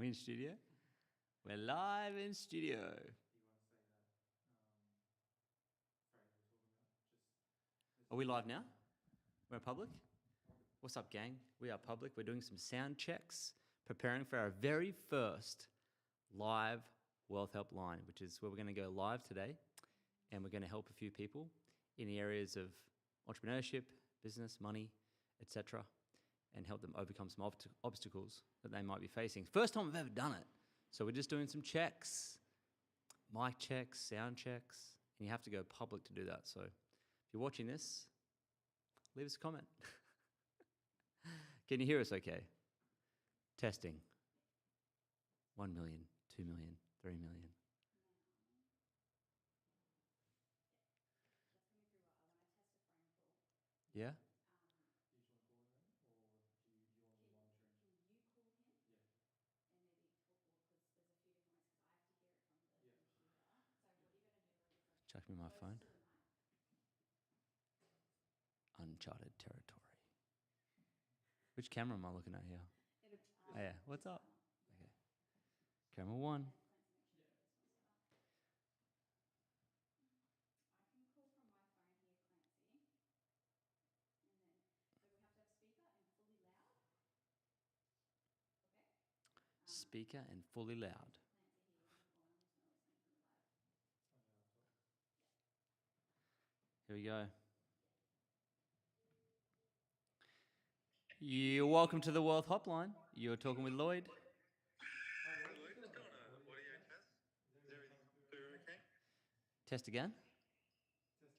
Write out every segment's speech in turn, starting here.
We in studio? We're live in studio. Are we live now? We're public? What's up, gang? We are public. We're doing some sound checks, preparing for our very first live Wealth Help line, which is where we're going to go live today. And we're going to help a few people in the areas of entrepreneurship, business, money, etc., and help them overcome some obstacles that they might be facing. First time I've ever done it. So we're just doing some checks, mic checks, sound checks, and you have to go public to do that. So if you're watching this, leave us a comment. Can you hear us okay? Testing. 1 million, 2 million, 3 million. Yeah? Chuck me my phone. Uncharted territory. Which camera am I looking at here? Oh, yeah. What's up? Okay. Camera 1. Speaker and fully loud. Here we go. You're welcome to the Wealth Hotline. You're talking with Lloyd. Hi Lloyd, just doing an audio test. Is everything coming through okay? Test again.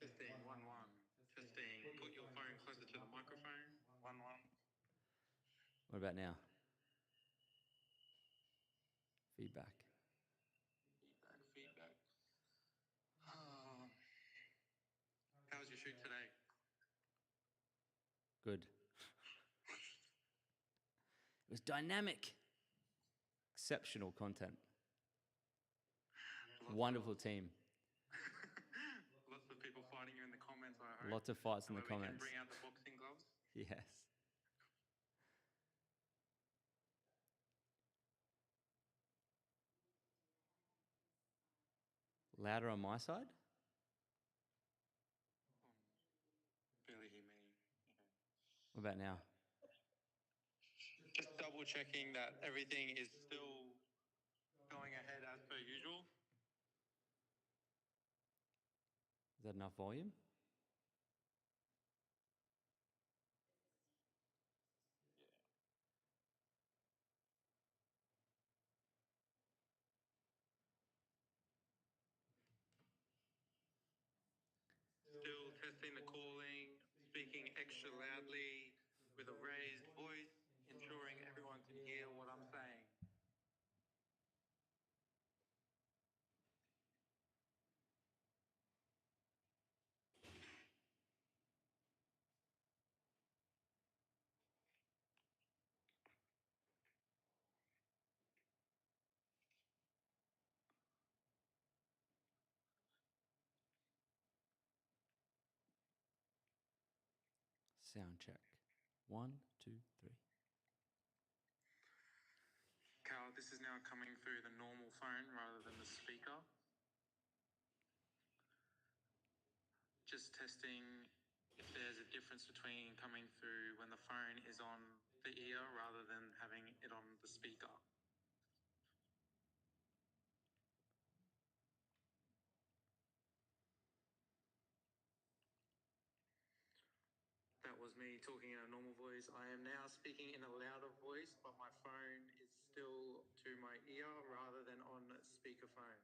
Testing, 1 1. Testing, put your phone closer to the microphone. 1 1. What about now? Feedback. Feedback. How was your shoot today? Good. It was dynamic. Exceptional content. Wonderful team. Lots of people fighting you in the comments, I hope. Lots of fights in the comments. We can bring out the boxing gloves. Yes. Louder on my side? Barely hear me. What about now? Just double checking that everything is still going ahead as per usual. Is that enough volume? Still testing the calling, speaking extra loudly with a raised voice, ensuring everyone can hear what I'm saying. Sound check. 1, 2, 3. Cal, this is now coming through the normal phone rather than the speaker. Just testing if there's a difference between coming through when the phone is on the ear rather than having it on the speaker. That was me talking in a normal voice. I am now speaking in a louder voice, but my phone is still to my ear rather than on speakerphone.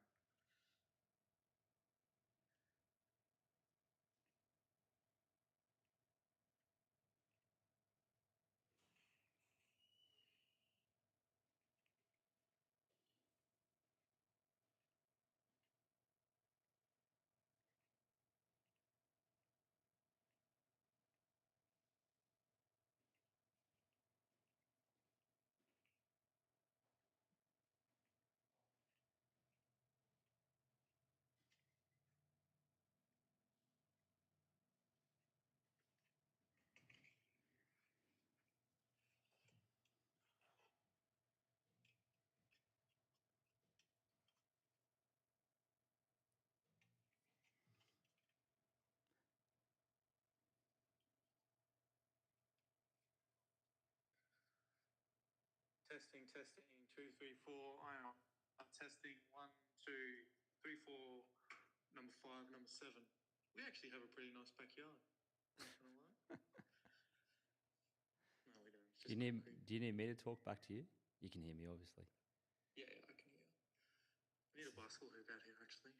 testing 2, 3, 4. I am testing 1, 2, 3, 4. Number 5, number 7. We actually have a pretty nice backyard. Not gonna lie. No, we don't. It's Do just you need concrete. Do you need me to talk back to you? You can hear me, obviously. Yeah, I can hear. I need a bicycle hoop out here actually.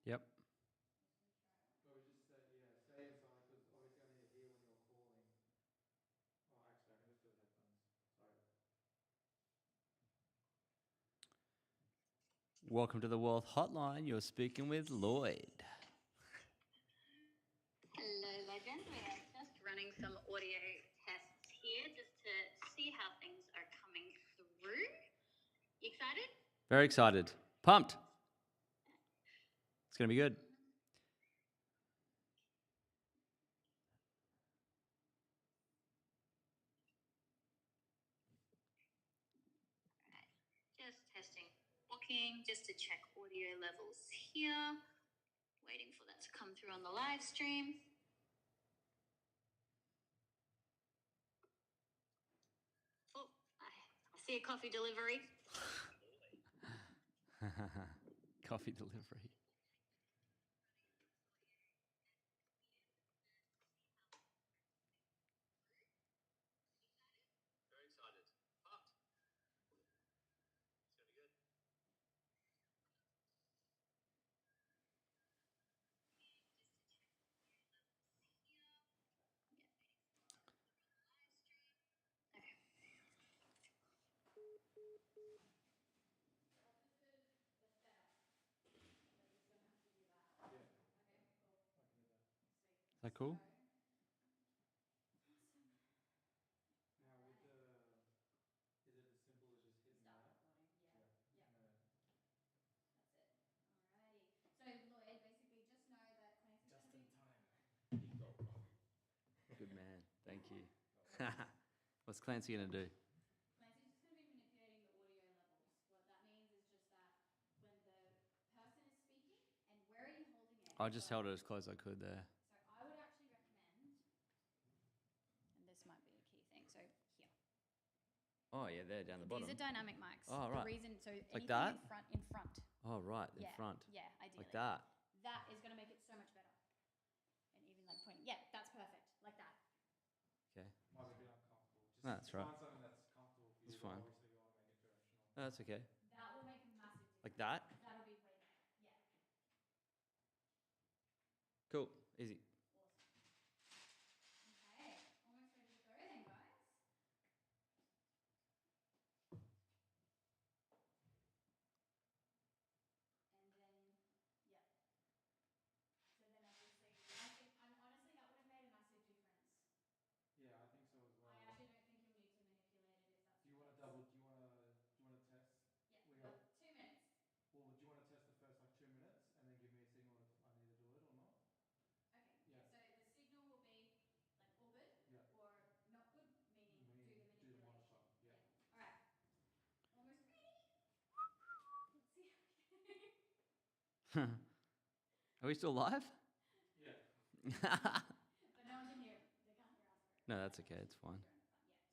Yep. Or we just say, yeah, say inside because obviously I need to hear when you're calling. Oh, actually, I can just do the headphones. Sorry. Welcome to the Wealth Hotline. You're speaking with Lloyd. Hello, legend. We are just running some audio tests here just to see how things are coming through. You excited? Very excited. Pumped. It's going to be good. Right. Just testing booking, just to check audio levels here. Waiting for that to come through on the live stream. Oh, I see a coffee delivery. Coffee delivery. Very excited. Pumped. It's going to be good. Yeah, Okay, cool. I can do that. Sweet. Is that cool? Now with the, is it as simple as just hitting Start that? recording. Yeah. Yeah. Yep. And then That's it. Alrighty. So Lloyd, basically just know that Clancy's just gonna in be time. Good man. Thank you. What's Clancy going to do? Clancy's just gonna be manipulating the audio levels. What that means is just that when the person is speaking, and where are you holding it? I just held it as close as I could there. So I would actually recommend, and this might be a key thing. So here. Oh, yeah, there down the bottom. These are dynamic mics. Oh, right. The reason, so Like anything that? in front. Oh, right, in Yeah. front. Yeah, ideally. Like that. That is gonna make it so much better. And even like pointing. Yeah, that's perfect. Like that. Okay. might be a bit uncomfortable. Just No, that's right. find something that's comfortable for you. That's fine. Obviously, we want to make it directional. No, that's okay. That will make a massive difference. Like that? That'll be way better. Yeah. Cool. Easy. Awesome. Okay. Almost ready to go then, guys. And then, yeah. So then obviously, I think, honestly, that would have made a massive difference. Yeah, I think so as well. I actually don't think you'll need to manipulate it if that's. Do you want to double? Do you want to? Do you want to test? Yeah. We Well, got. 2 minutes. Well, do you want to test the first like 2 minutes and then give me a signal if I need to do it or not? Okay. Yeah. So the signal will be like all good. Yeah. Or not good, meaning do the manipulation. Do the modify. Yeah. All right. Almost ready. Let's see how we go. Are we still live? Yeah. But no one can hear. They can't hear us very. No, that's okay. It's fine. Yeah.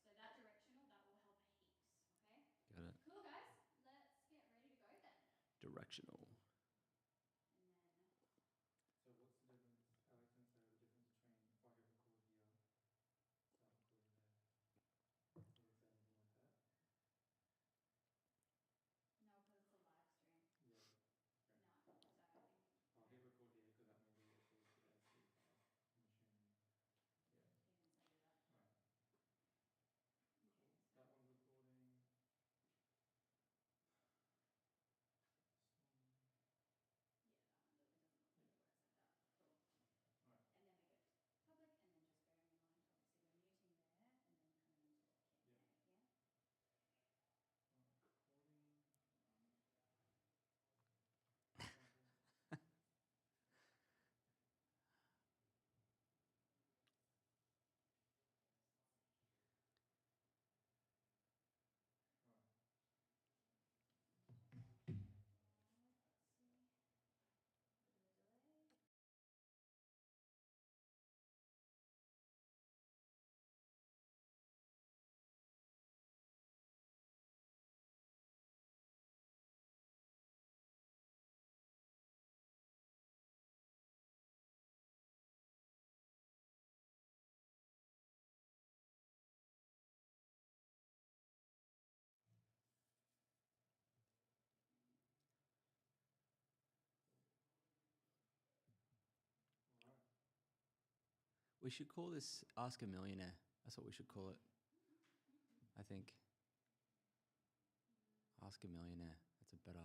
So that directional, that will help heaps. Okay. Got it. Cool, guys. Let's get ready to go then. Directional. And then. So what's the difference? I like to say the difference between if I hit record here, start recording there. Does it say anything like that? No, because it's a live stream. Yeah. Okay. No. So I think. I'll hit record here because that means it gets saved as C file. I'm assuming. Yeah. He didn't say do that. All right. Okay. Cool. That one's recording. We should call this Ask a Millionaire. That's what we should call it. I think. Ask a Millionaire. That's a better.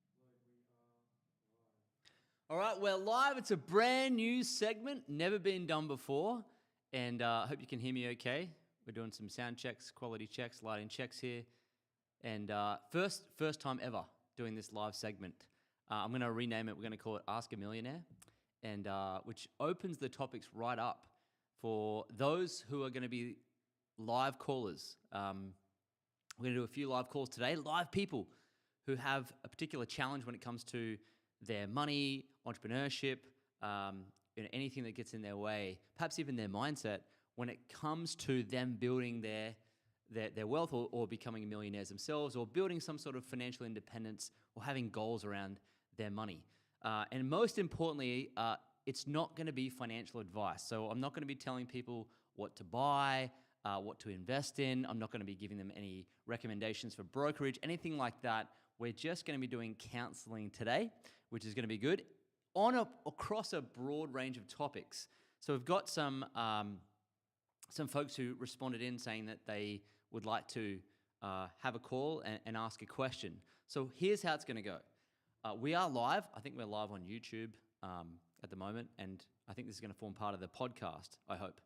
Lloyd, we are live. All right, we're live. It's a brand new segment, never been done before. And I hope you can hear me okay. We're doing some sound checks, quality checks, lighting checks here. And first time ever doing this live segment. I'm going to rename it. We're going to call it Ask a Millionaire, and which opens the topics right up for those who are going to be live callers. We're going to do a few live calls today. Live people who have a particular challenge when it comes to their money, entrepreneurship, anything that gets in their way, perhaps even their mindset when it comes to them building their wealth or becoming millionaires themselves or building some sort of financial independence or having goals around their money. And most importantly, it's not going to be financial advice. So I'm not going to be telling people what to buy, what to invest in. I'm not going to be giving them any recommendations for brokerage, anything like that. We're just going to be doing counseling today, which is going to be good, across a broad range of topics. So we've got some folks who responded in saying that they would like to have a call and ask a question. So here's how it's going to go. We are live. I think we're live on YouTube at the moment, and I think this is going to form part of the podcast, I hope.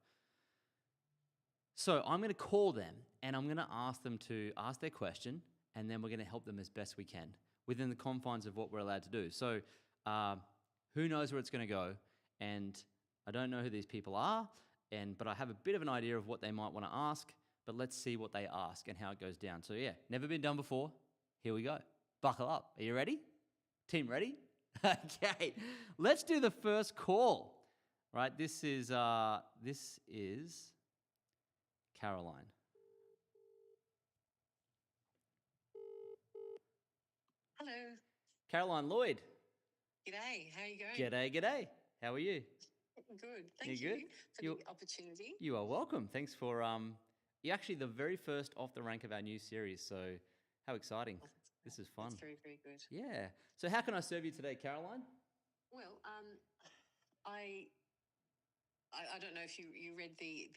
So I'm going to call them, and I'm going to ask them to ask their question, and then we're going to help them as best we can within the confines of what we're allowed to do. So who knows where it's going to go, and I don't know who these people are, but I have a bit of an idea of what they might want to ask, but let's see what they ask and how it goes down. So yeah, never been done before. Here we go. Buckle up. Are you ready? Team ready? Okay, let's do the first call. Right, this is Caroline. Hello. Caroline Lloyd. G'day. How are you going? G'day. How are you? Good. Thank You you good? for the opportunity. You are welcome. Thanks for you're actually the very first off the rank of our new series. So how exciting! This is fun. That's very, very good. Yeah. So how can I serve you today, Caroline? Well, I don't know if you read the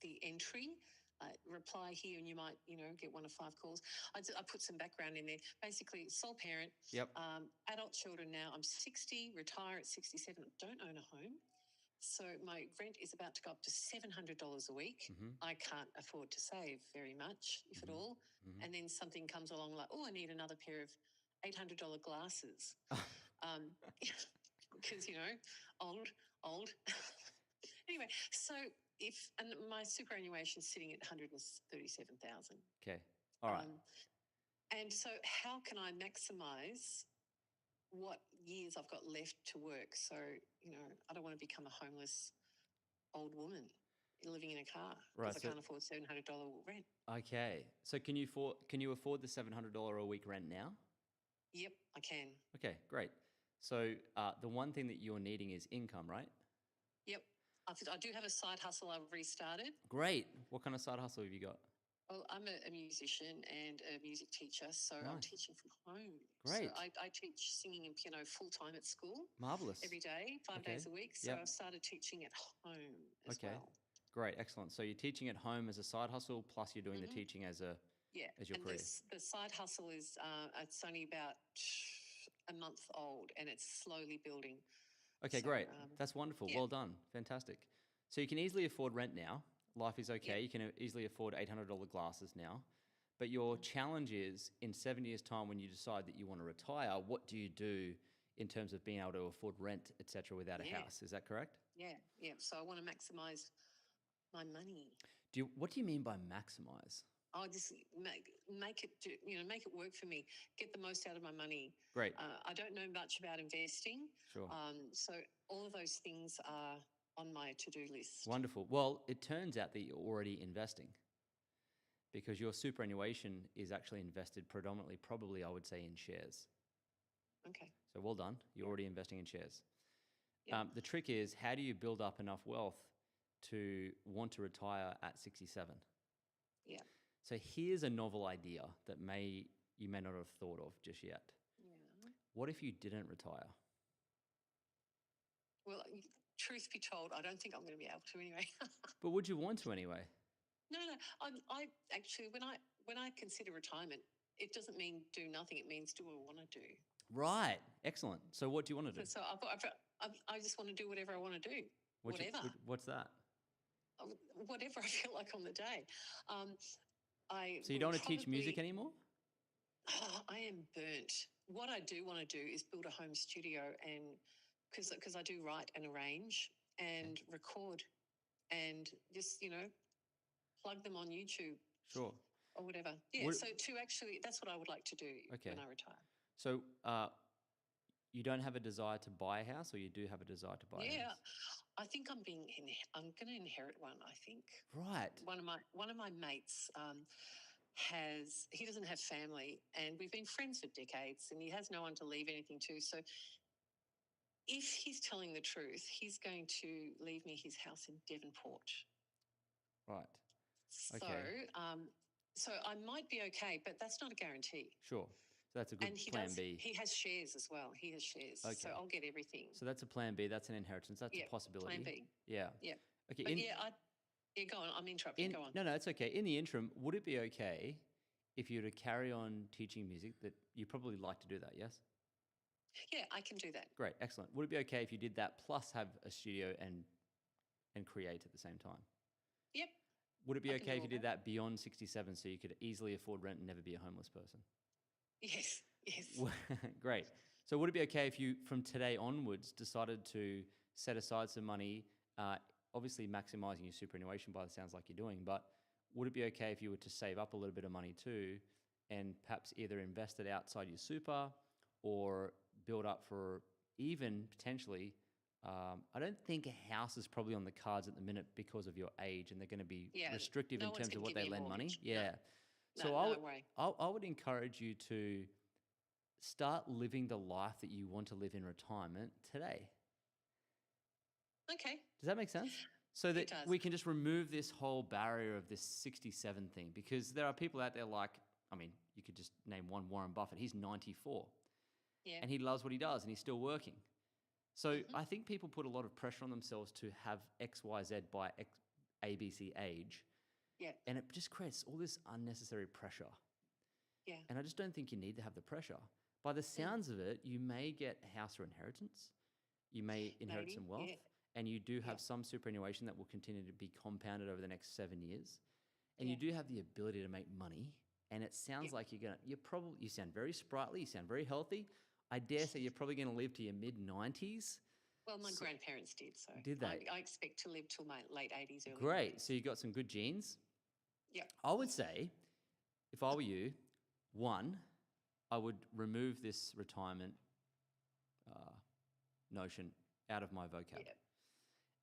the entry. Reply here and you might get 1 of 5 calls. I put some background in there. Basically, sole parent. Yep. Adult children now. I'm 60, retire at 67. Don't own a home. So my rent is about to go up to $700 a week. Mm-hmm. I can't afford to save very much, if at all. Mm-hmm. And then something comes along like, I need another pair of $800 glasses. Because, old. Anyway, so and my superannuation is sitting at 137,000. Okay. All right. And so how can I maximise what years I've got left to work? So, I don't want to become a homeless old woman living in a car because Right, I can't afford $700 rent. Okay. So can you afford the $700 a week rent now? Yep, I can. Okay, great. So the one thing that you're needing is income, right? Yep. I do have a side hustle I've restarted. Great. What kind of side hustle have you got? Well, I'm a musician and a music teacher, so I'm Nice. teaching from home. Great. So I teach singing and piano full-time at school. Marvelous. Every day, 5 Okay. days a week. So Yep. I've started teaching at home as Okay. well. Great, excellent. So you're teaching at home as a side hustle, plus you're doing the Mhm. teaching as your And career. the side hustle is it's only about a month old and it's slowly building. Okay, So, great. That's wonderful. yeah. Well done. Fantastic. So you can easily afford rent now. Life is okay. Yep. You can easily afford $800 glasses now. But your challenge is in 7 years' time when you decide that you want to retire, what do you do in terms of being able to afford rent, etc., without a Yeah. house? Is that correct? Yeah. So I want to maximise my money. What do you mean by maximize? I'll just make it work for me. Get the most out of my money. Great. I don't know much about investing. Sure. So all of those things are on my to-do list. Wonderful. Well, it turns out that you're already investing because your superannuation is actually invested predominantly, probably, I would say, in shares. Okay. So well done. You're already investing in shares. Yeah. The trick is, how do you build up enough wealth to want to retire at 67? Yeah. So here's a novel idea that you may not have thought of just yet. Yeah. What if you didn't retire? Well, truth be told, I don't think I'm going to be able to anyway. But would you want to anyway? No. I actually, when I consider retirement, it doesn't mean do nothing. It means do what I want to do. Right. Excellent. So what do you want to do? So I just want to do whatever I want to do. Whatever. What's that? Whatever I feel like on the day. So you don't want to teach music anymore? Oh, I am burnt. What I do want to do is build a home studio, and because I do write and arrange and record and just, plug them on YouTube. Sure. Or whatever. Yeah, so that's what I would like to do when I retire. So you don't have a desire to buy a house, or you do have a desire to buy a house? Yeah, I think I'm going to inherit one, I think. Right. One of my mates he doesn't have family, and we've been friends for decades, and he has no one to leave anything to. So if he's telling the truth, he's going to leave me his house in Devonport. Right. Okay. So I might be okay, but that's not a guarantee. Sure. So that's a good plan B. He has shares as well. He has shares. Okay. So I'll get everything. So that's a plan B. That's an inheritance. That's a possibility. Plan B. Yeah. Yeah. Okay. But go on. I'm interrupting. Go on. No, it's okay. In the interim, would it be okay if you were to carry on teaching music? That you probably like to do that, yes? Yeah, I can do that. Great. Excellent. Would it be okay if you did that plus have a studio and create at the same time? Yep. Would it be okay if you did that beyond 67 so you could easily afford rent and never be a homeless person? Yes. Great. So would it be okay if you, from today onwards, decided to set aside some money, obviously maximising your superannuation by the sounds like you're doing, but would it be okay if you were to save up a little bit of money too and perhaps either invest it outside your super or build up for even potentially, I don't think a house is probably on the cards at the minute because of your age, and they're going to be restrictive in terms of what they lend money. Yeah. So I would encourage you to start living the life that you want to live in retirement today. Okay. Does that make sense? So that we can just remove this whole barrier of this 67 thing, because there are people out there like, you could just name one, Warren Buffett. He's 94. Yeah. And he loves what he does, and he's still working. So I think people put a lot of pressure on themselves to have X, Y, Z by ABC age. Yeah. And it just creates all this unnecessary pressure. Yeah. And I just don't think you need to have the pressure. By the sounds of it, you may get a house or inheritance. You may inherit some wealth. Yeah. And you do have some superannuation that will continue to be compounded over the next 7 years. And you do have the ability to make money. And it sounds like you sound very sprightly, you sound very healthy. I dare say you're probably going to live to your mid-90s. Well, my grandparents did, so did they? I expect to live till my late 80s, early 90s. Great. So you got some good genes? Yeah. I would say, if I were you, one, I would remove this retirement notion out of my vocab. Yeah.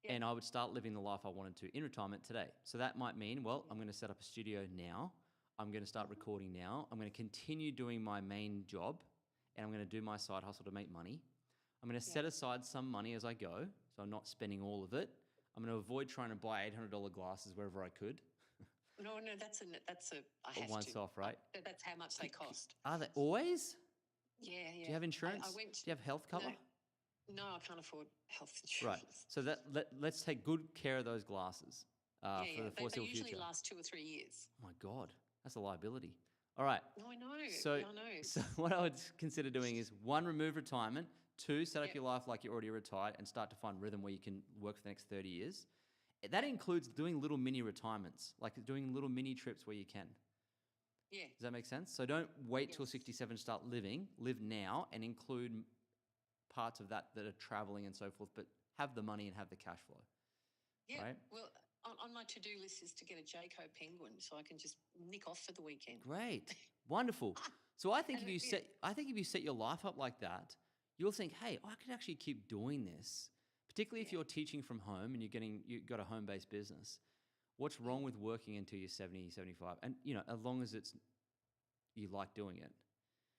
Yeah. And I would start living the life I wanted to in retirement today. So that might mean, I'm going to set up a studio now. I'm going to start recording now. I'm going to continue doing my main job, and I'm going to do my side hustle to make money. I'm going to set aside some money as I go, so I'm not spending all of it. I'm going to avoid trying to buy $800 glasses wherever I could. No, that's I have once to. off, right? That's how much they cost. Are they always? Yeah. Do you have insurance? Do you have health cover? No, I can't afford health insurance. Right. So let's take good care of those glasses for the foreseeable future. They usually last 2 or 3 years. Oh my God, that's a liability. All right. No, I know. So what I would consider doing is 1, remove retirement. 2, set up your life like you're already retired and start to find rhythm where you can work for the next 30 years. That includes doing little mini retirements, like doing little mini trips where you can. Yeah. Does that make sense? So don't wait till 67 to start living. Live now and include parts of that are traveling and so forth, but have the money and have the cash flow. Yeah. Right? Well, on my to-do list is to get a Jayco penguin so I can just nick off for the weekend. Great. Wonderful. So I think if you set your life up like that, you'll think, hey, I could actually keep doing this. Particularly if you're teaching from home and you've got a home-based business. What's wrong with working until you're 70, 75? And, as long as you like doing it.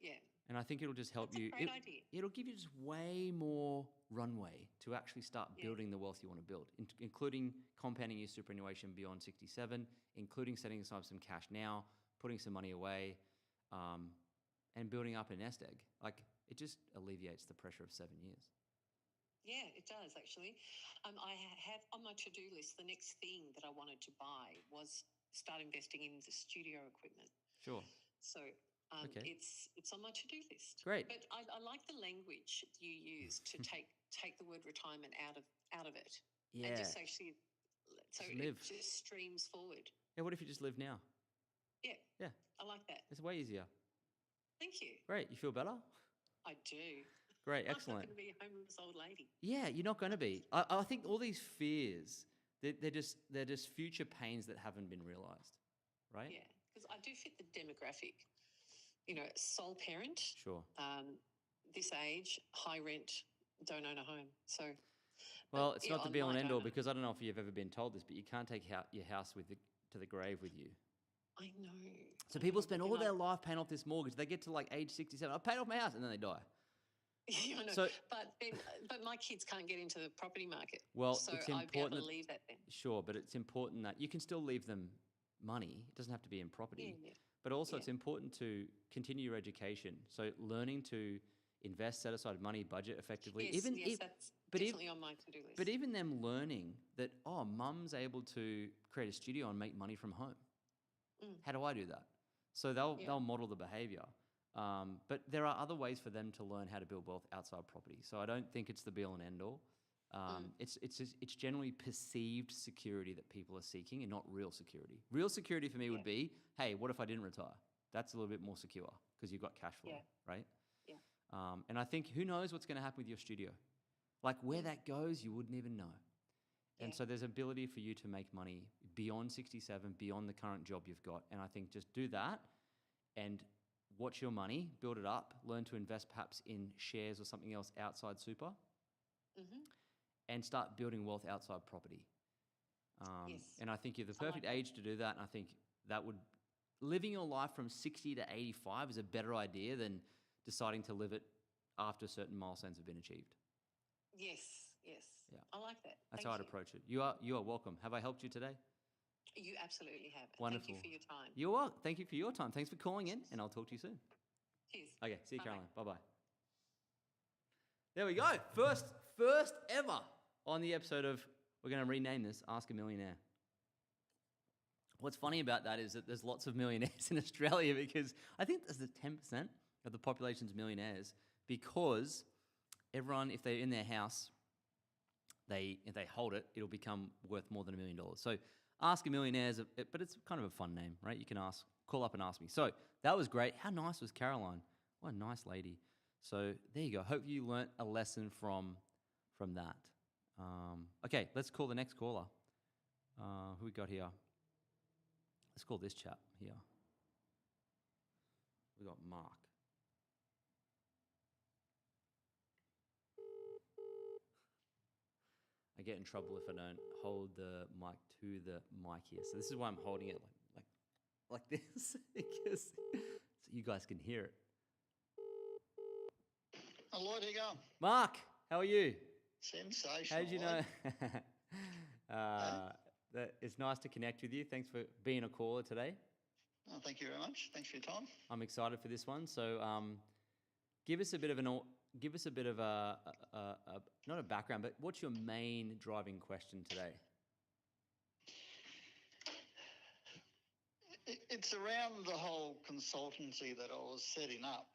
Yeah. And I think it'll just help That's you. a great idea. It'll give you just way more runway to actually start Yeah. building the wealth you want to build, including compounding your superannuation beyond 67, including setting aside some cash now, putting some money away, and building up a nest egg. Like, it just alleviates the pressure of 7 years. Yeah, it does actually. I have on my to-do list, the next thing that I wanted to buy was start investing in the studio equipment. Sure. So Okay. it's on my to-do list. Great. But I like the language you use to take the word retirement out of it. Yeah. And just actually, so Just live. it just streams forward. Yeah, what if you just live now? Yeah. Yeah. I like that. It's way easier. Thank you. Great. You feel better? I do. Great. I'm not Excellent. going to be a homeless old lady. Yeah, you're not going to be. I think all these fears, they're just future pains that haven't been realized, right? Yeah, because I do fit the demographic. You know, sole parent, Sure. this age, high rent, don't own a home. So, Well, but, it's yeah, not the on be all and my end all, donor. because I don't know if you've ever been told this, but you can't take your house to the grave with you. I know. So I people know, spend but all then their life paying off this mortgage. They get to like age 67. I've paid off my house, and then they die. Yeah, I know. So- but my kids can't get into the property market. Well, so it's I'd be able important to that- leave that then. Sure, but it's important that you can still leave them money. It doesn't have to be in property. Yeah. But also, Yeah. it's important to continue your education. So learning to invest, set aside money, budget effectively. Yes, if- that's but if- definitely on my to-do list. But even them learning that, oh, mum's able to create a studio and make money from home. Mm. How do I do that? So they'll Yeah. they'll model the behavior. But there are other ways for them to learn how to build wealth outside property. So I don't think it's the be all and end all. It's generally perceived security that people are seeking, and not real security. Real security for me would be, hey, what if I didn't retire? That's a little bit more secure because you've got cash flow, Yeah. right? Yeah. And I think, who knows what's going to happen with your studio? Like, where that goes, you wouldn't even know. And Yeah. so there's ability for you to make money beyond 67, beyond the current job you've got. And I think just do that and watch your money, build it up, learn to invest perhaps in shares or something else outside super, Mm-hmm. and start building wealth outside property. Yes. And I think you're the I like perfect that. age to do that. And I think that would, living your life from 60 to 85 is a better idea than deciding to live it after certain milestones have been achieved. Yes. Yeah. I like that. That's Thank how I'd you. approach it. You are welcome. Have I helped you today? You absolutely have. Wonderful. Thank you for your time. You're welcome. Thank you for your time. Thanks for calling in, and I'll talk to you soon. Cheers. Okay, see you, Bye-bye. Caroline. Bye-bye. There we go. First ever on the episode of, we're going to rename this Ask a Millionaire. What's funny about that is that there's lots of millionaires in Australia, because I think there's the 10% of the population's millionaires, because everyone, if they're in their house, if they hold it, it'll become worth more than $1 million. So Ask a Millionaire, but it's kind of a fun name, right? You can call up and ask me. So that was great. How nice was Caroline? What a nice lady. So there you go. Hope you learnt a lesson from that. Okay, let's call the next caller. Who we got here? Let's call this chap here. We got Mark. I get in trouble if I don't hold the mic to the mic here. So this is why I'm holding it like this, because so you guys can hear it. Oh, Lloyd, how you going? Mark, how are you? Sensational. How did you know? Lloyd. That it's nice to connect with you. Thanks for being a caller today. Oh, thank you very much. Thanks for your time. I'm excited for this one. So, give us a bit of a not a background, but what's your main driving question today? It's around the whole consultancy that I was setting up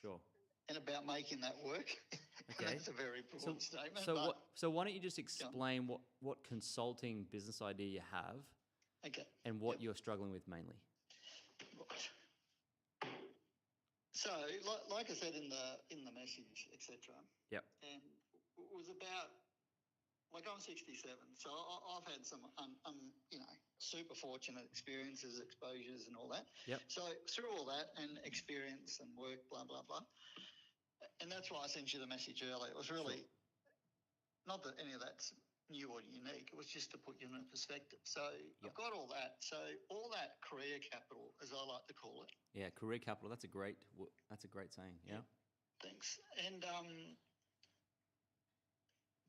Sure. and about making that work. Okay. That's a very broad statement. So why don't you just explain what consulting business idea you have Okay. and what you're struggling with mainly? Right. So, like I said in the message, etc. Yep. And it was about, like, I'm 67, so I've had some, super fortunate experiences, exposures, and all that. Yep. So through all that and experience and work, blah blah blah, and that's why I sent you the message earlier. It was really not that any of that's new or unique. It was just to put you in a perspective. So Yep. I've got all that. So all that career capital, as I like to call it. Yeah, career capital. That's a great saying. Yeah. Thanks. And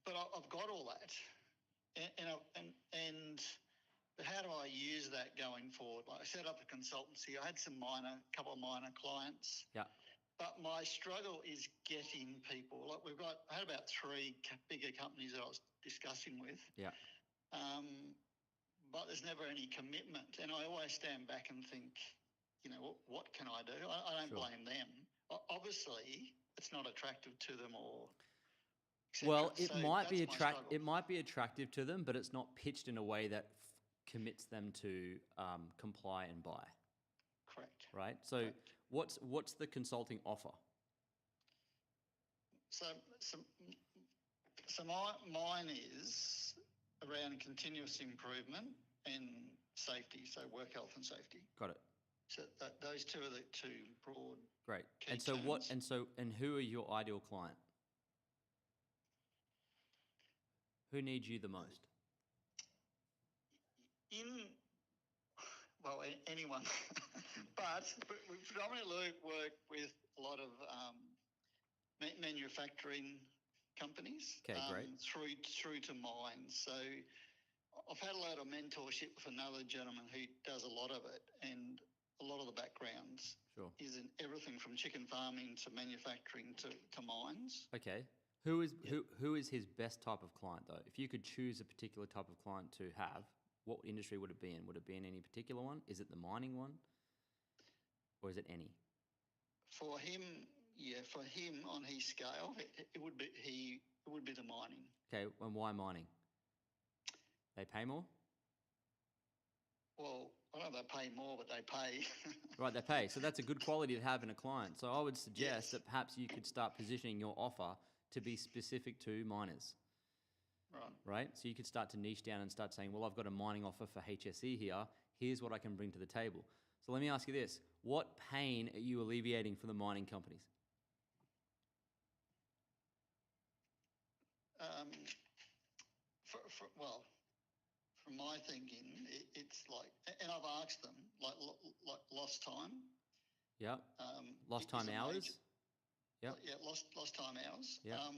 but I've got all that, and but how do I use that going forward? Like I set up a consultancy. I had couple of minor clients. Yeah. But my struggle is getting people. Like I had about 3 bigger companies that I was discussing with. Yeah. But there's never any commitment, and I always stand back and think, what can I do? I don't Sure. blame them. Obviously, it's not attractive to them, or Well, so it might be that's my struggle. It might be attractive to them, but it's not pitched in a way that commits them to comply and buy. Correct. Right. So, what's the consulting offer? So mine is around continuous improvement and safety. So work health and safety. Got it. So those two are the 2 broad. Great. Key And so terms. and who are your ideal client? Who needs you the most? Anyone, but we predominantly work with a lot of manufacturing companies. Okay, great. Through to mines. So I've had a lot of mentorship with another gentleman who does a lot of it, and a lot of the backgrounds Sure. is in everything from chicken farming to manufacturing to mines. Okay. Who is his best type of client though? If you could choose a particular type of client to have, what industry would it be in? Would it be in any particular one? Is it the mining one, or is it any? For him on his scale, it would be the mining. Okay, and why mining? They pay more? Well, I don't know if they pay more, but they pay. Right, they pay. So that's a good quality to have in a client. So I would suggest Yes. that perhaps you could start positioning your offer to be specific to miners. Right? So you could start to niche down and start saying, well, I've got a mining offer for HSE here. Here's what I can bring to the table. So let me ask you this. What pain are you alleviating for the mining companies? From my thinking, it's like, and I've asked them, like lost time. Yeah. Lost time hours? Yeah, lost time hours. Yeah.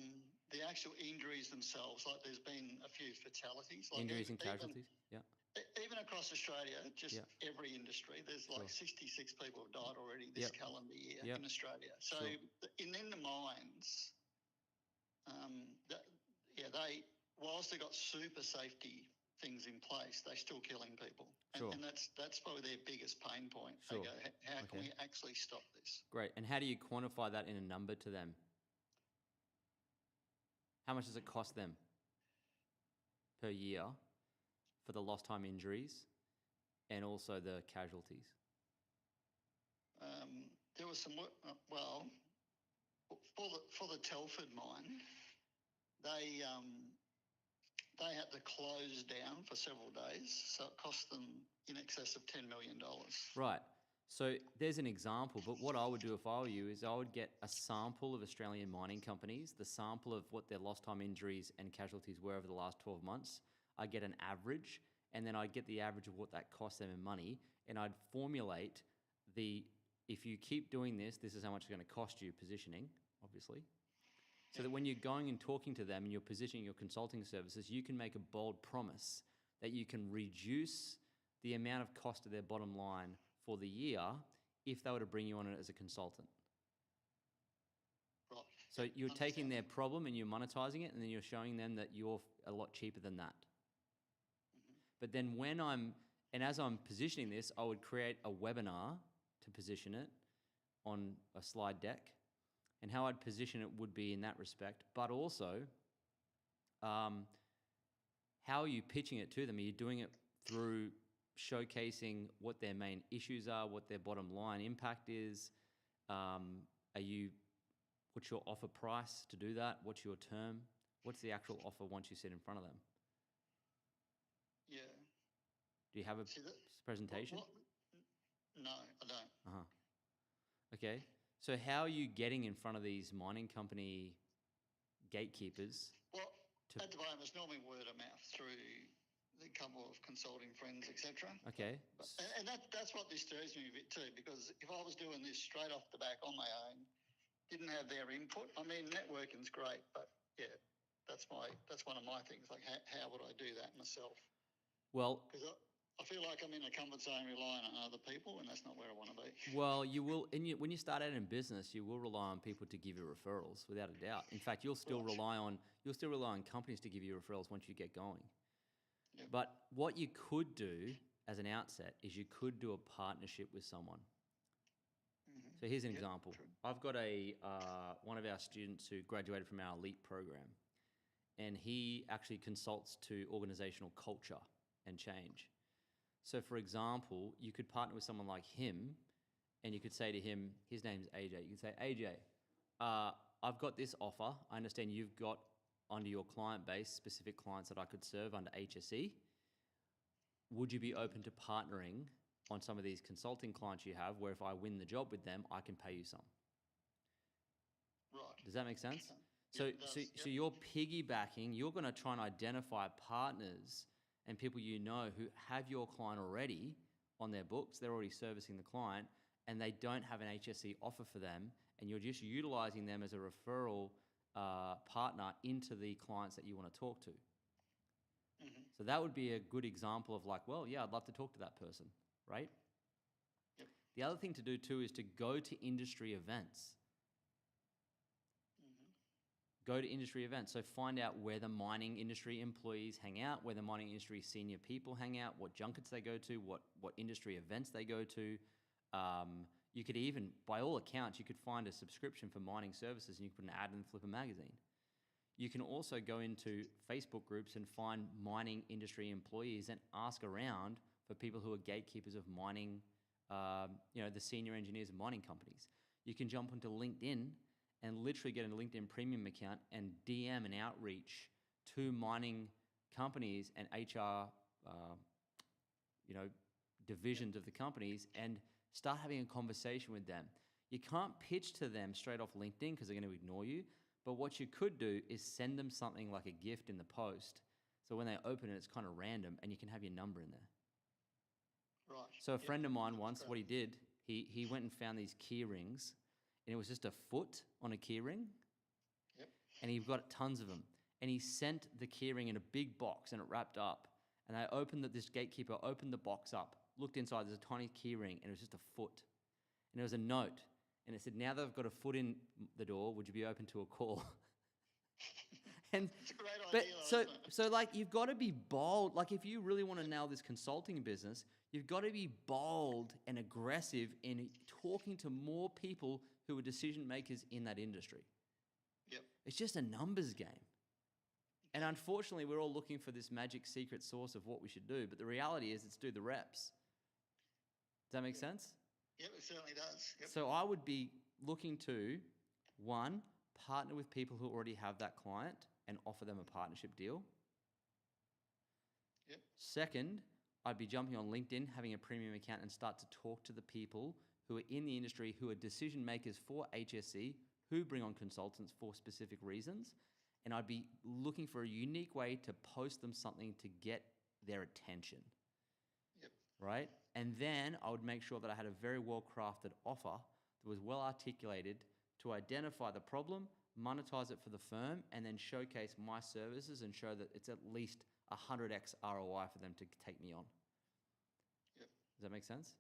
The actual injuries themselves, like there's been a few fatalities. Like Injuries and casualties? Yeah. Even across Australia, just every industry, there's like 66 people have died already this calendar year in Australia. So in the mines, whilst they've got super safety things in place, they're still killing people. And that's probably their biggest pain point. Sure. They go, how can we actually stop this? Great. And how do you quantify that in a number to them? How much does it cost them per year for the lost time injuries and also the casualties? There was some work, for the Telford mine, they had to close down for several days, so it cost them in excess of $10 million. Right. So there's an example, but what I would do if I were you is I would get a sample of Australian mining companies, the sample of what their lost time injuries and casualties were over the last 12 months. I'd get an average, and then I'd get the average of what that cost them in money, and I'd formulate if you keep doing this, this is how much it's going to cost you, positioning, obviously. So that when you're going and talking to them and you're positioning your consulting services, you can make a bold promise that you can reduce the amount of cost of their bottom line for the year if they were to bring you on it as a consultant. Right. So you're taking their problem and you're monetizing it, and then you're showing them that you're a lot cheaper than that. Mm-hmm. But then as I'm positioning this, I would create a webinar to position it on a slide deck. And how I'd position it would be in that respect, but also how are you pitching it to them? Are you doing it through showcasing what their main issues are, what their bottom line impact is? What's your offer price to do that? What's your term? What's the actual offer once you sit in front of them? Yeah. Do you have a presentation? No, I don't. Okay. So how are you getting in front of these mining company gatekeepers At the moment, it's normally word of mouth through the couple of consulting friends, etc. Okay. And that's what disturbs me a bit too, because if I was doing this straight off the back on my own, didn't have their input. I mean, networking's great, but yeah, that's one of my things. Like, how would I do that myself? Well, Because I feel like I'm in a comfort zone relying on other people, and that's not where I want to be. well, you will, when you start out in business, you will rely on people to give you referrals, without a doubt. In fact, you'll still Right. rely on companies to give you referrals once you get going. Yep. But what you could do as an outset is you could do a partnership with someone. Mm-hmm. So here's an Yep, example. true. I've got one of our students who graduated from our elite program, and he actually consults to organizational culture and change. So, for example, you could partner with someone like him, and you could say to him, his name's AJ. You could say, AJ, I've got this offer. I understand you've got under your client base specific clients that I could serve under HSE. Would you be open to partnering on some of these consulting clients you have, where if I win the job with them, I can pay you some? Right. Does that make sense? Yeah, So, it does, so, yep. so you're piggybacking. You're going to try and identify partners and people you know who have your client already on their books. They're already servicing the client, and they don't have an HSE offer for them, and you're just utilizing them as a referral partner into the clients that you want to talk to. Mm-hmm. So that would be a good example of like, well, yeah, I'd love to talk to that person, right? Yep. The other thing to do too is to go to industry events. Mm-hmm. Go to industry events. So find out where the mining industry employees hang out, where the mining industry senior people hang out, what junkets they go to, what industry events they go to. You could even, by all accounts, you could find a subscription for mining services, and you could put an ad in the Flipper magazine. You can also go into Facebook groups and find mining industry employees and ask around for people who are gatekeepers of mining, the senior engineers of mining companies. You can jump onto LinkedIn and literally get a LinkedIn premium account and DM an outreach to mining companies and HR, divisions of the companies, and start having a conversation with them. You can't pitch to them straight off LinkedIn because they're going to ignore you. But what you could do is send them something like a gift in the post. So when they open it, it's kind of random, and you can have your number in there. Right. So a friend of mine That's once, great. what he did, he went and found these key rings, and it was just a foot on a key ring. Yep. And he got tons of them. And he sent the key ring in a big box, and it wrapped up. And this gatekeeper opened the box up, looked inside, there's a tiny key ring, and it was just a foot. And there was a note, and it said, now they've got a foot in the door, would you be open to a call? And It's a great but idea, though, isn't it? so like, you've got to be bold. Like, if you really want to nail this consulting business, you've got to be bold and aggressive in talking to more people who are decision makers in that industry. Yep. It's just a numbers game. And unfortunately, we're all looking for this magic secret sauce of what we should do, but the reality is it's do the reps. Does that make sense? Yep, it certainly does. Yep. So I would be looking to, one, partner with people who already have that client and offer them a partnership deal. Yep. Second, I'd be jumping on LinkedIn, having a premium account, and start to talk to the people who are in the industry, who are decision makers for HSE, who bring on consultants for specific reasons. And I'd be looking for a unique way to post them something to get their attention. Yep. Right? And then I would make sure that I had a very well-crafted offer that was well articulated to identify the problem, monetize it for the firm, and then showcase my services and show that it's at least 100x ROI for them to take me on. Yep. Does that make sense?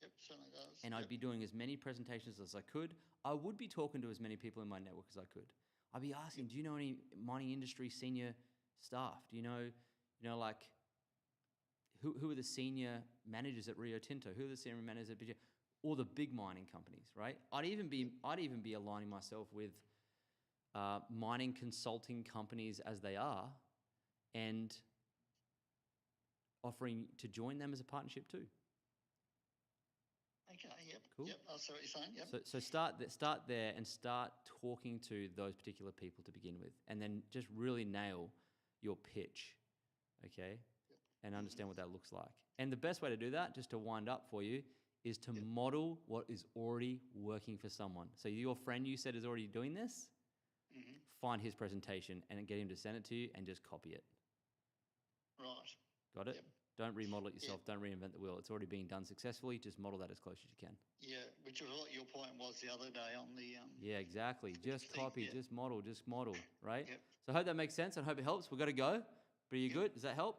Yep, certainly does. And I'd be doing as many presentations as I could. I would be talking to as many people in my network as I could. I'd be asking, do you know any mining industry senior staff? Do you know, like, who are the senior managers at Rio Tinto? Who are the senior managers at BG? All the big mining companies, right? I'd even be aligning myself with mining consulting companies as they are, and offering to join them as a partnership too. Okay, yep. Cool. Yep, I see what you're saying, yep. So start there and start talking to those particular people to begin with, and then just really nail your pitch, okay? Yep. And understand what that looks like. And the best way to do that, just to wind up for you, is to model what is already working for someone. So your friend, you said, is already doing this. find his presentation and get him to send it to you and just copy it. Right. Got it? Yep. Don't remodel it yourself. Don't reinvent the wheel. It's already being done successfully. Just model that as close as you can. Yeah, which was what your point was the other day on the. Yeah, exactly. Just thing, copy, yeah. just model, right? Yep. So I hope that makes sense. I hope it helps. We've got to go. But are you good? Does that help?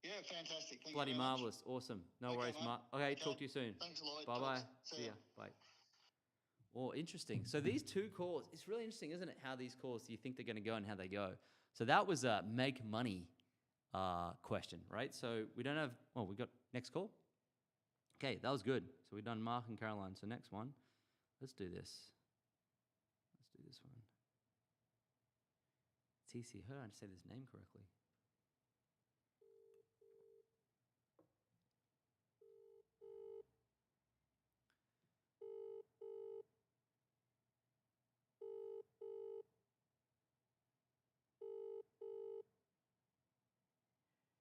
Yeah, fantastic. Thank Bloody you very much. marvellous. Awesome. No Okay, worries, mate. Mark. Okay, talk to you soon. Thanks, Lloyd. Bye-bye. Talks. See ya. Bye. Oh, interesting. So these two calls, it's really interesting, isn't it, how these calls, you think they're going to go and how they go. So that was a make money question, right? So we don't have, well, we got next call. Okay, that was good. So we've done Mark and Caroline. So next one, let's do this. Let's do this one. It's easy. Her, I say this name correctly.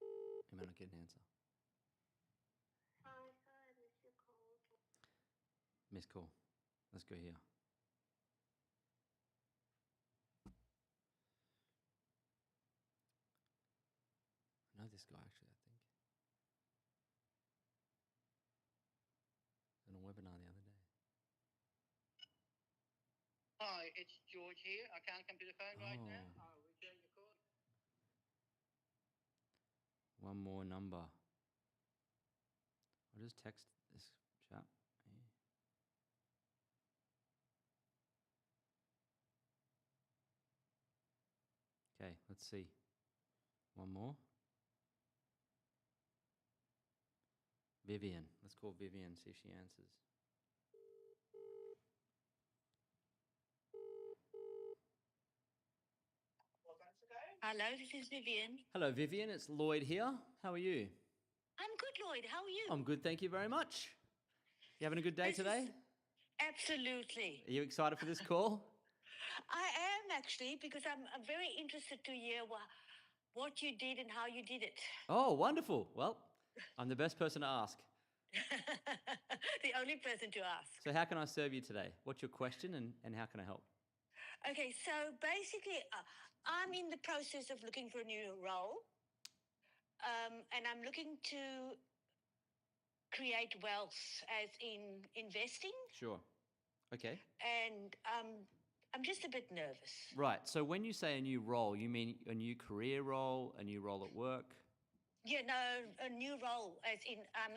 I might not get an answer. Hi, sorry, I missed your call. Missed call. Let's go here. I know this guy actually, I think. On a webinar the other day. Hi, it's George here. I can't come to the phone right now. Oh. I'll return your call. One more number. I'll just text this chap. Okay, let's see. One more. Vivian. Let's call Vivian, see if she answers. Hello, this is Vivian. Hello, Vivian. It's Lloyd here. How are you? I'm good, Lloyd. How are you? I'm good, thank you very much. You having a good day This is- today? Absolutely. Are you excited for this call? I am actually, because I'm very interested to hear what you did and how you did it. Oh, wonderful. Well, I'm the best person to ask. The only person to ask. So how can I serve you today? What's your question and how can I help? Okay, so basically, I'm in the process of looking for a new role. And I'm looking to create wealth as in investing. Sure. Okay. And I'm just a bit nervous. Right. So when you say a new role, you mean a new career role, a new role at work? Yeah, no, a new role, as in I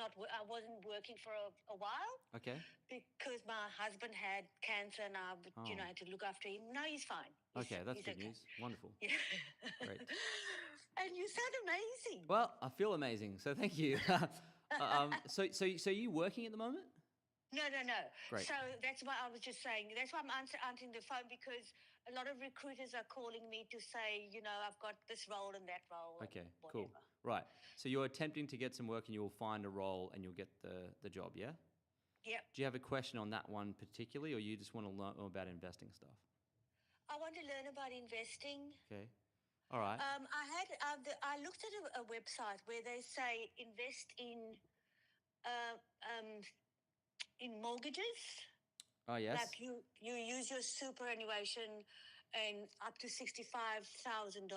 wasn't working for a while Okay. because my husband had cancer and I, Oh. had to look after him. No, he's fine. Okay, that's he's good news. Wonderful. Yeah. Great. And you sound amazing. Well, I feel amazing, so thank you. So are you working at the moment? No. Great. So that's why I was just saying. That's why I'm answering the phone, because a lot of recruiters are calling me to say, I've got this role and that role. Okay, and cool. whatever. Right. So you're attempting to get some work and you'll find a role and you'll get the job, yeah? Yep. Do you have a question on that one particularly, or you just want to learn about investing stuff? I want to learn about investing. Okay. All right. I looked at a website where they say invest in mortgages. Oh, yes. Like you use your superannuation and up to $65,000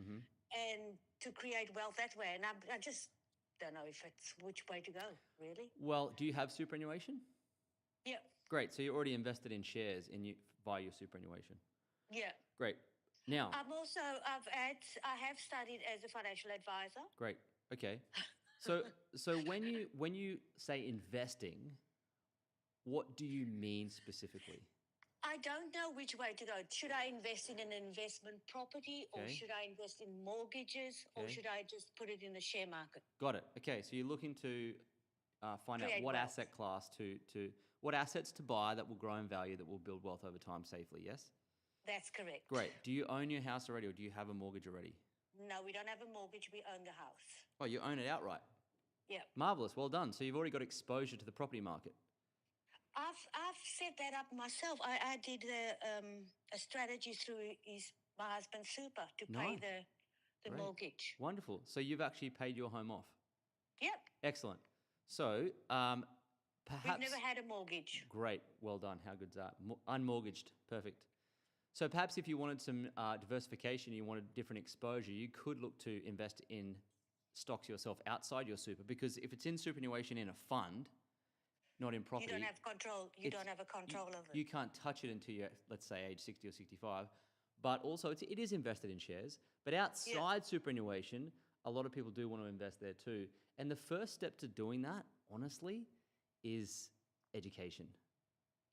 Mm-hmm. and to create wealth that way. And I just don't know if it's which way to go, really. Well, do you have superannuation? Yeah. Great. So you're already invested in shares via your superannuation. Yeah. Great. Now. I have studied as a financial advisor. Great. Okay. So when you say investing, what do you mean specifically? I don't know which way to go. Should I invest in an investment property, or Okay. should I invest in mortgages, or Okay. should I just put it in the share market? Got it. Okay. So you're looking to find out Create what wealth. asset class what assets to buy that will grow in value, that will build wealth over time safely. Yes. That's correct. Great. Do you own your house already, or do you have a mortgage already? No, we don't have a mortgage. We own the house. Oh, you own it outright. Yeah. Marvelous. Well done. So you've already got exposure to the property market. I've set that up myself. I did a strategy through my husband's super to pay Nice. the Great. mortgage. Wonderful. So you've actually paid your home off. Yep. Excellent. So perhaps We've never had a mortgage. Great. Well done. How good's that? Unmortgaged. Perfect. So perhaps if you wanted some diversification, you wanted different exposure, you could look to invest in stocks yourself outside your super, because if it's in superannuation in a fund, not in property, You don't have control. You it's- don't have a control of it. you can't touch it until you're, let's say, age 60 or 65. But also, it is invested in shares. But outside superannuation, a lot of people do want to invest there too. And the first step to doing that, honestly, is education.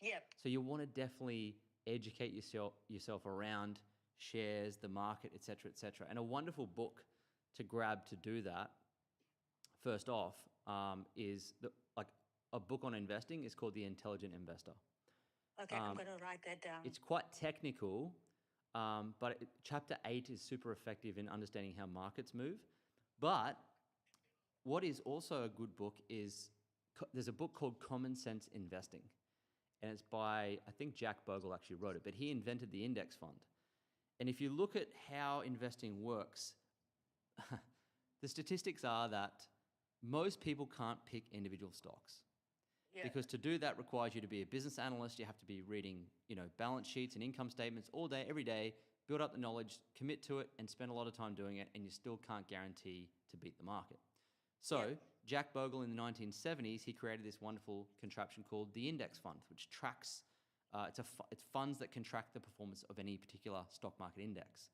Yep. So you want to definitely educate yourself around shares, the market, etc., etc. And a wonderful book to grab to do that, first off, is a book on investing is called The Intelligent Investor. Okay, I'm going to write that down. It's quite technical, but chapter 8 is super effective in understanding how markets move. But what is also a good book is there's a book called Common Sense Investing. And it's by, I think Jack Bogle actually wrote it, but he invented the index fund. And if you look at how investing works, the statistics are that most people can't pick individual stocks. Yeah. Because to do that requires you to be a business analyst. You have to be reading, balance sheets and income statements all day, every day, build up the knowledge, commit to it, and spend a lot of time doing it, and you still can't guarantee to beat the market. So Jack Bogle in the 1970s, he created this wonderful contraption called the index fund, which tracks, it's funds that can track the performance of any particular stock market index.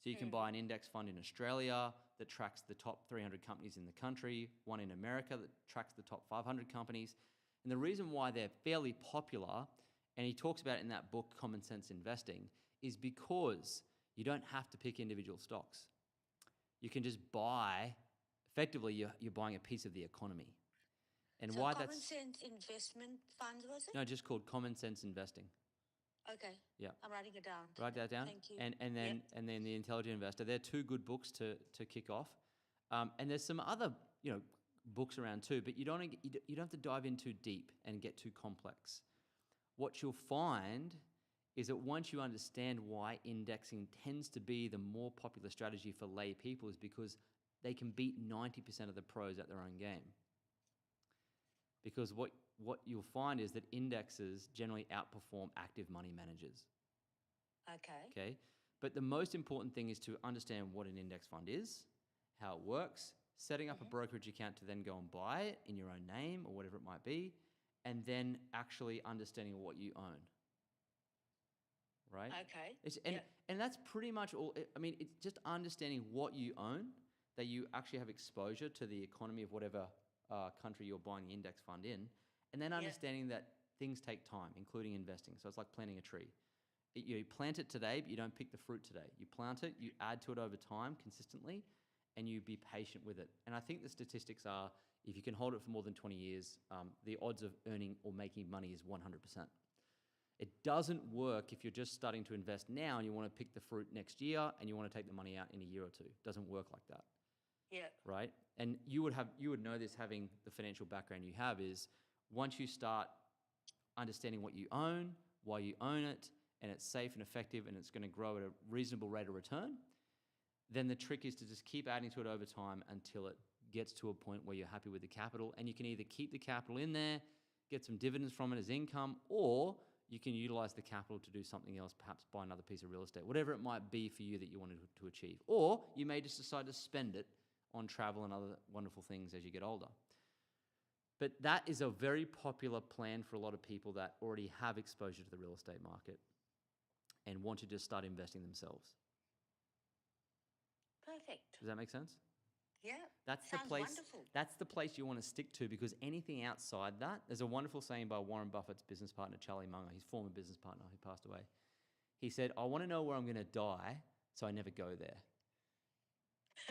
So you can buy an index fund in Australia that tracks the top 300 companies in the country, one in America that tracks the top 500 companies. And the reason why they're fairly popular, and he talks about it in that book, Common Sense Investing, is because you don't have to pick individual stocks. You can just buy, effectively, you're buying a piece of the economy. And so why Common that's... Sense Investment Funds, was it? No, just called Common Sense Investing. Okay. Yeah. I'm writing it down. Write that down. Thank you. And then The Intelligent Investor. They're two good books to kick off. And there's some other books around too, but you don't have to dive in too deep and get too complex. What you'll find is that once you understand why indexing tends to be the more popular strategy for lay people, is because they can beat 90% of the pros at their own game. Because what you'll find is that indexes generally outperform active money managers. Okay? But the most important thing is to understand what an index fund is, how it works, setting up a brokerage account to then go and buy it in your own name or whatever it might be, and then actually understanding what you own. Right? Okay. And that's pretty much all. I mean, it's just understanding what you own, that you actually have exposure to the economy of whatever country you're buying the index fund in, and then understanding that things take time, including investing. So it's like planting a tree. You plant it today, but you don't pick the fruit today. You plant it, you add to it over time consistently, and you be patient with it. And I think the statistics are, if you can hold it for more than 20 years, the odds of earning or making money is 100%. It doesn't work if you're just starting to invest now and you want to pick the fruit next year and you want to take the money out in a year or two. It doesn't work like that. Yeah. Right? And you would know this, having the financial background you have, is once you start understanding what you own, why you own it, and it's safe and effective and it's going to grow at a reasonable rate of return, then the trick is to just keep adding to it over time until it gets to a point where you're happy with the capital, and you can either keep the capital in there, get some dividends from it as income, or you can utilize the capital to do something else, perhaps buy another piece of real estate, whatever it might be for you that you wanted to achieve. Or you may just decide to spend it on travel and other wonderful things as you get older. But that is a very popular plan for a lot of people that already have exposure to the real estate market and want to just start investing themselves. Perfect. Does that make sense? Yeah. That's Sounds the place. wonderful. That's the place you want to stick to, because anything outside that, there's a wonderful saying by Warren Buffett's business partner, Charlie Munger, his former business partner who passed away. He said, "I want to know where I'm going to die, so I never go there."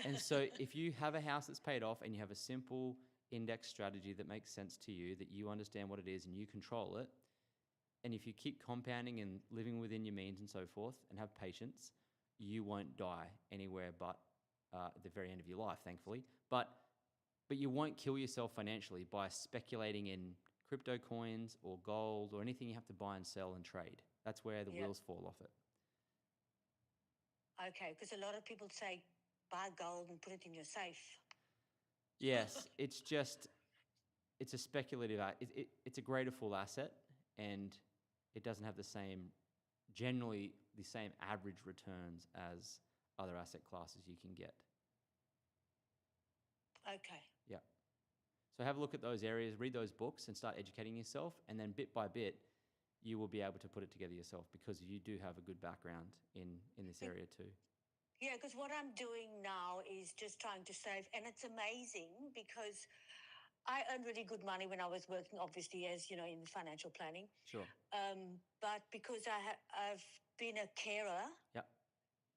And so if you have a house that's paid off and you have a simple index strategy that makes sense to you, that you understand what it is and you control it, and if you keep compounding and living within your means and so forth and have patience, you won't die anywhere but at the very end of your life, thankfully. But you won't kill yourself financially by speculating in crypto coins or gold or anything you have to buy and sell and trade. That's where the wheels fall off it. Okay, because a lot of people say buy gold and put it in your safe. Yes, it's a speculative, it's a greater full asset, and it doesn't have the same generally the same average returns as other asset classes you can get. Okay. Yeah. So have a look at those areas, read those books, and start educating yourself. And then bit by bit, you will be able to put it together yourself because you do have a good background in this area too. Yeah, because what I'm doing now is just trying to save, and it's amazing because I earned really good money when I was working, obviously, as you know, in financial planning. Sure. But because I've been a carer, Yeah.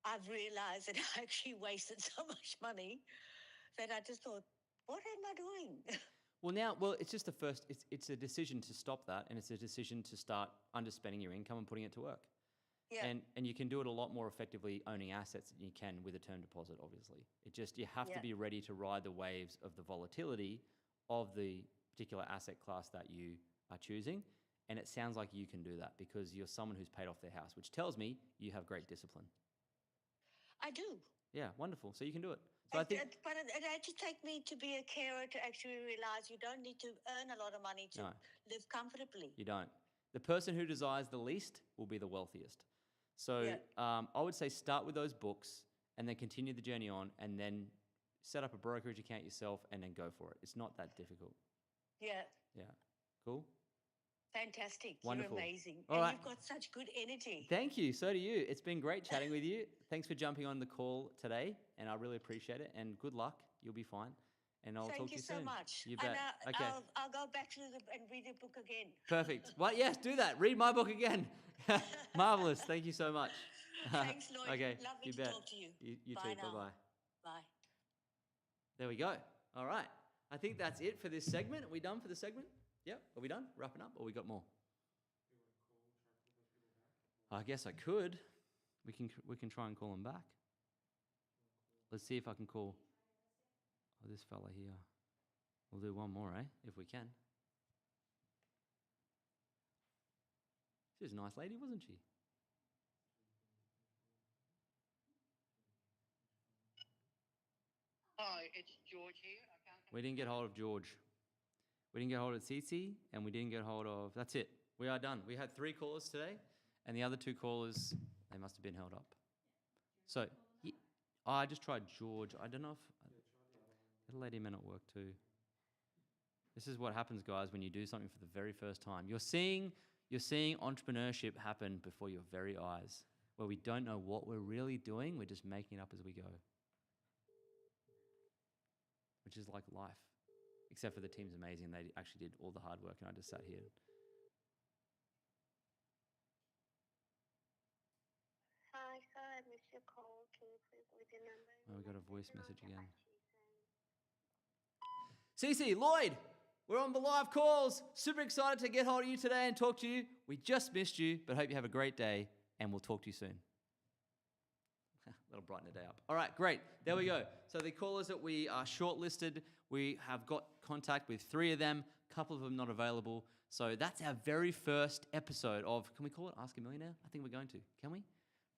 I've realized that I actually wasted so much money that I just thought, what am I doing? Well, it's just the first. It's a decision to stop that, and it's a decision to start underspending your income and putting it to work. Yeah. And you can do it a lot more effectively owning assets than you can with a term deposit, obviously. You have to Yeah. be ready to ride the waves of the volatility of the particular asset class that you are choosing. And it sounds like you can do that because you're someone who's paid off their house, which tells me you have great discipline. I do. Yeah, wonderful. So you can do it. So I think But it actually take me to be a carer to actually realize you don't need to earn a lot of money to No. live comfortably. you don't. The person who desires the least will be the wealthiest. So Yeah. I would say start with those books and then continue the journey on and then set up a brokerage account yourself and then go for it. It's not that difficult. Yeah. Yeah. Cool? Fantastic. Wonderful. You're amazing. All and right. you've got such good energy. Thank you. So do you. It's been great chatting with you. Thanks for jumping on the call today, and I really appreciate it. And good luck. You'll be fine. And I'll talk Thank to you you so soon. much. You bet. And Okay. I'll go back to and read the book again. Perfect. Well, yes, do that. Read my book again. Marvelous. Thank you so much. Thanks, Lloyd. Okay. Lovely You to bet. talk to you. You Bye too. now. Bye-bye. Bye. There we go. All right. I think that's it for this segment. Are we done for the segment? Yep. Are we done? Wrapping up? Or we got more? I guess I could. We can try and call him back. Let's see if I can call this fella here. We'll do one more, if we can. She was a nice lady, wasn't she? Hi, it's George here. I can't We didn't get hold of George. We didn't get hold of Cici, and we didn't get hold of... That's it. We are done. We had 3 callers today, and the other 2 callers, they must have been held up. So, I just tried George. I don't know if... That lady may not work too. This is what happens, guys, when you do something for the very first time. You're seeing entrepreneurship happen before your very eyes, where we don't know what we're really doing. We're just making it up as we go. Which is like life. Except for the team's amazing. They actually did all the hard work, and I just sat here. Hi, sorry I missed your call. Can you please leave your number? Oh, we got a voice message again. Cece, Lloyd, we're on the live calls. Super excited to get hold of you today and talk to you. We just missed you, but hope you have a great day, and we'll talk to you soon. That'll brighten the day up. All right, great. There we go. So the callers that we are shortlisted, we have got contact with 3 of them, a couple of them not available. So that's our very first episode of, can we call it Ask a Millionaire? I think we're going to. Can we?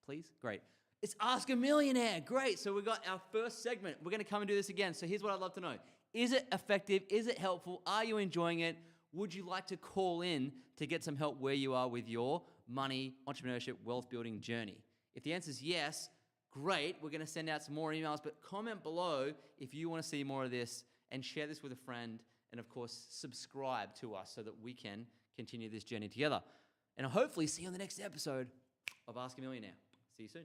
Please? Great. It's Ask a Millionaire. Great. So we've got our first segment. We're going to come and do this again. So here's what I'd love to know. Is it effective? Is it helpful? Are you enjoying it? Would you like to call in to get some help where you are with your money, entrepreneurship, wealth building journey? If the answer is yes, great. We're going to send out some more emails, but comment below if you want to see more of this and share this with a friend. And of course, subscribe to us so that we can continue this journey together. And I'll hopefully see you on the next episode of Ask a Millionaire. See you soon.